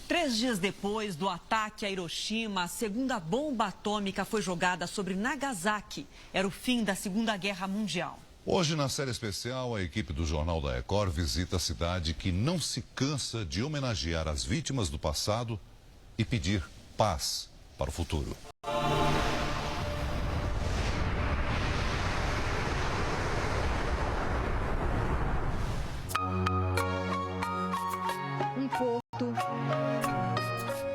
3 dias depois do ataque a Hiroshima, a segunda bomba atômica foi jogada sobre Nagasaki. Era o fim da Segunda Guerra Mundial. Hoje, na série especial, a equipe do Jornal da Record visita a cidade que não se cansa de homenagear as vítimas do passado e pedir paz para o futuro. Um porto,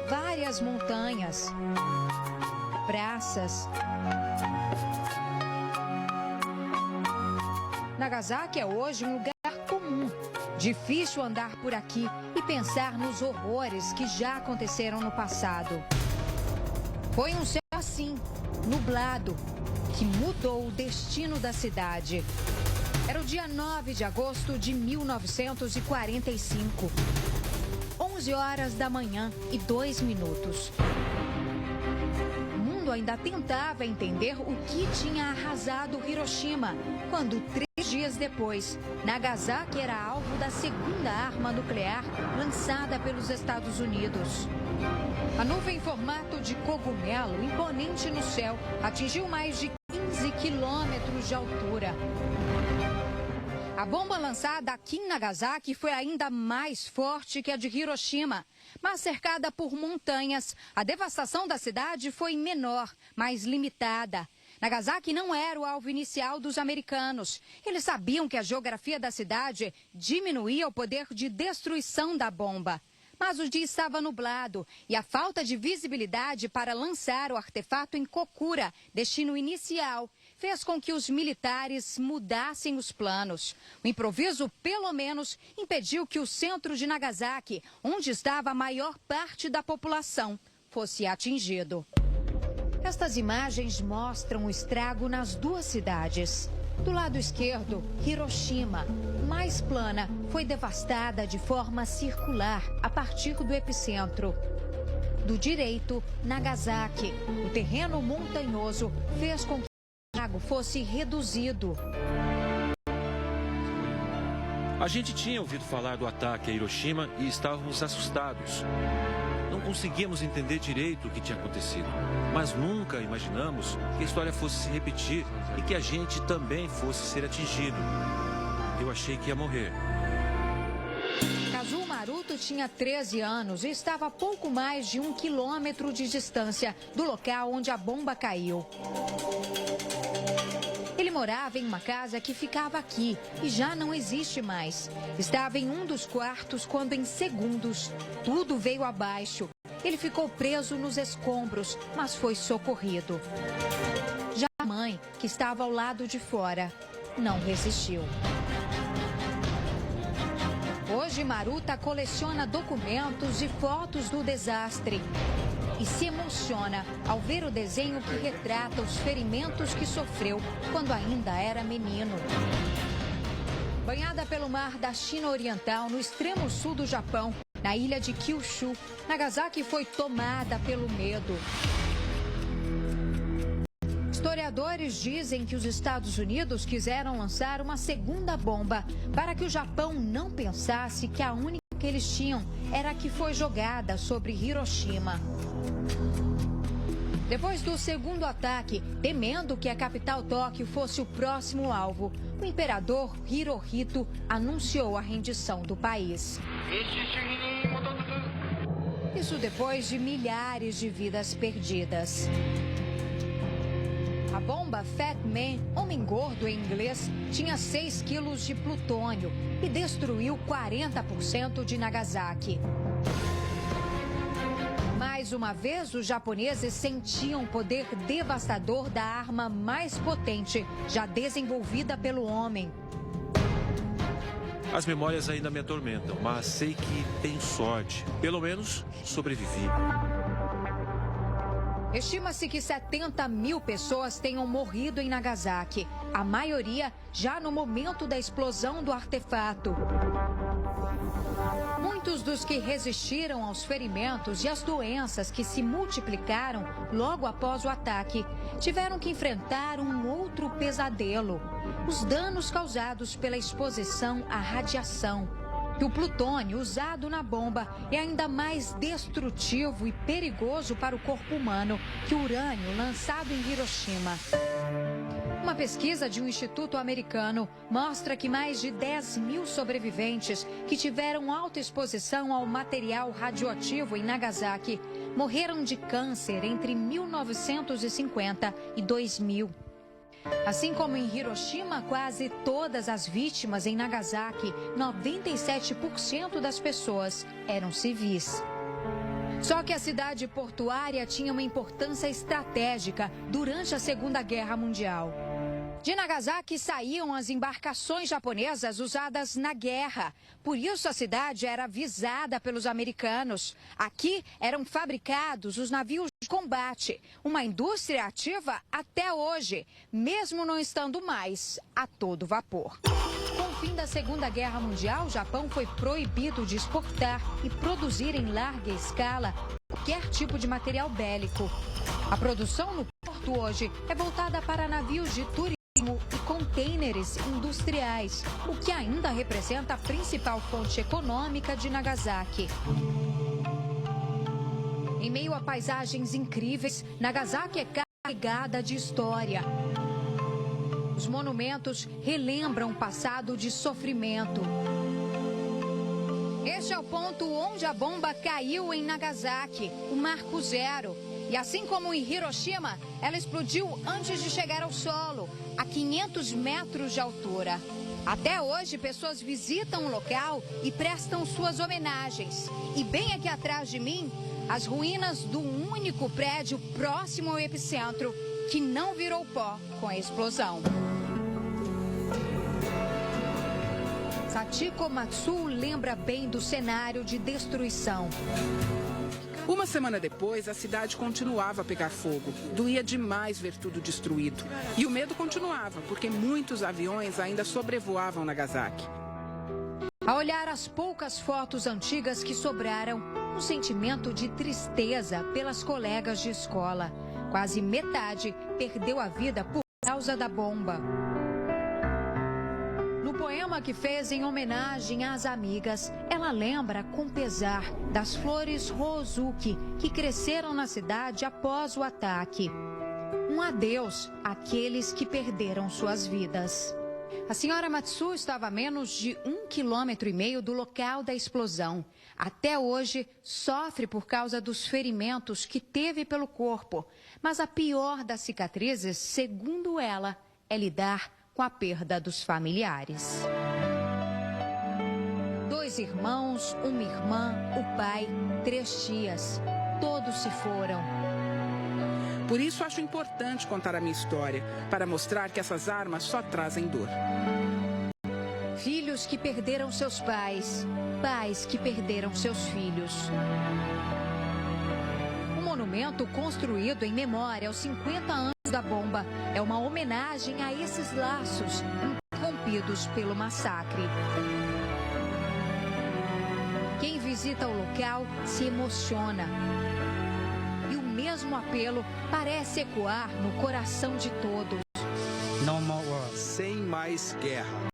várias montanhas, praças. Nagasaki é hoje um lugar comum. Difícil andar por aqui e pensar nos horrores que já aconteceram no passado. Foi um céu assim, nublado, que mudou o destino da cidade. Era o dia 9 de agosto de 1945. 11 horas da manhã e 2 minutos. O mundo ainda tentava entender o que tinha arrasado Hiroshima, quando 3 dias depois, Nagasaki era alvo da segunda arma nuclear lançada pelos Estados Unidos. A nuvem em formato de cogumelo, imponente no céu, atingiu mais de 15 quilômetros de altura. A bomba lançada aqui em Nagasaki foi ainda mais forte que a de Hiroshima. Mas cercada por montanhas, a devastação da cidade foi menor, mais limitada. Nagasaki não era o alvo inicial dos americanos. Eles sabiam que a geografia da cidade diminuía o poder de destruição da bomba. Mas o dia estava nublado e a falta de visibilidade para lançar o artefato em Kokura, destino inicial, fez com que os militares mudassem os planos. O improviso, pelo menos, impediu que o centro de Nagasaki, onde estava a maior parte da população, fosse atingido. Estas imagens mostram o estrago nas duas cidades. Do lado esquerdo, Hiroshima, mais plana, foi devastada de forma circular a partir do epicentro. Do direito, Nagasaki. O terreno montanhoso fez com que o estrago fosse reduzido. A gente tinha ouvido falar do ataque a Hiroshima e estávamos assustados. Não conseguíamos entender direito o que tinha acontecido, mas nunca imaginamos que a história fosse se repetir e que a gente também fosse ser atingido. Eu achei que ia morrer. Kazuo Maruto tinha 13 anos e estava a pouco mais de 1 quilômetro de distância do local onde a bomba caiu. Ele morava em uma casa que ficava aqui e já não existe mais. Estava em um dos quartos quando, em segundos, tudo veio abaixo. Ele ficou preso nos escombros, mas foi socorrido. Já a mãe, que estava ao lado de fora, não resistiu. Hoje, Maruta coleciona documentos e fotos do desastre e se emociona ao ver o desenho que retrata os ferimentos que sofreu quando ainda era menino. Banhada pelo mar da China Oriental, no extremo sul do Japão, na ilha de Kyushu, Nagasaki foi tomada pelo medo. Historiadores dizem que os Estados Unidos quiseram lançar uma segunda bomba para que o Japão não pensasse que a única que eles tinham era a que foi jogada sobre Hiroshima. Depois do segundo ataque, temendo que a capital Tóquio fosse o próximo alvo, o imperador Hirohito anunciou a rendição do país. Isso depois de milhares de vidas perdidas. A bomba Fat Man, homem gordo em inglês, tinha 6 quilos de plutônio e destruiu 40% de Nagasaki. Mais uma vez, os japoneses sentiam o poder devastador da arma mais potente já desenvolvida pelo homem. As memórias ainda me atormentam, mas sei que tenho sorte. Pelo menos sobrevivi. Estima-se que 70 mil pessoas tenham morrido em Nagasaki, a maioria já no momento da explosão do artefato. Muitos dos que resistiram aos ferimentos e às doenças que se multiplicaram logo após o ataque tiveram que enfrentar um outro pesadelo: os danos causados pela exposição à radiação. que o plutônio usado na bomba é ainda mais destrutivo e perigoso para o corpo humano que o urânio lançado em Hiroshima. Uma pesquisa de um instituto americano mostra que mais de 10.000 sobreviventes que tiveram alta exposição ao material radioativo em Nagasaki morreram de câncer entre 1950 e 2000. Assim como em Hiroshima, quase todas as vítimas em Nagasaki, 97% das pessoas eram civis. Só que a cidade portuária tinha uma importância estratégica durante a Segunda Guerra Mundial. De Nagasaki saíam as embarcações japonesas usadas na guerra. Por isso a cidade era visada pelos americanos. Aqui eram fabricados os navios de combate, uma indústria ativa até hoje, mesmo não estando mais a todo vapor. Com o fim da Segunda Guerra Mundial, o Japão foi proibido de exportar e produzir em larga escala qualquer tipo de material bélico. A produção no porto hoje é voltada para navios de turismo e contêineres industriais, o que ainda representa a principal fonte econômica de Nagasaki. Em meio a paisagens incríveis, Nagasaki é carregada de história. Os monumentos relembram um passado de sofrimento. Este é o ponto onde a bomba caiu em Nagasaki, o Marco Zero. E assim como em Hiroshima, ela explodiu antes de chegar ao solo, a 500 metros de altura. Até hoje, pessoas visitam o local e prestam suas homenagens. E bem aqui atrás de mim, as ruínas do único prédio próximo ao epicentro, que não virou pó com a explosão. Sachiko Matsuo lembra bem do cenário de destruição. Uma semana depois, a cidade continuava a pegar fogo. Doía demais ver tudo destruído. E o medo continuava, porque muitos aviões ainda sobrevoavam Nagasaki. Ao olhar as poucas fotos antigas que sobraram, um sentimento de tristeza pelas colegas de escola. Quase metade perdeu a vida por causa da bomba. No poema que fez em homenagem às amigas, ela lembra com pesar das flores Rosuki que cresceram na cidade após o ataque. Um adeus àqueles que perderam suas vidas. A senhora Matsuo estava a menos de 1,5 km do local da explosão. Até hoje, sofre por causa dos ferimentos que teve pelo corpo. Mas a pior das cicatrizes, segundo ela, é lidar com a perda dos familiares. 2 irmãos, uma irmã, o pai, 3 tias. Todos se foram. Por isso acho importante contar a minha história, para mostrar que essas armas só trazem dor. Filhos que perderam seus pais, pais que perderam seus filhos. Um monumento construído em memória aos 50 anos da bomba é uma homenagem a esses laços interrompidos pelo massacre. Quem visita o local se emociona. E o mesmo apelo parece ecoar no coração de todos. Sem mais guerra.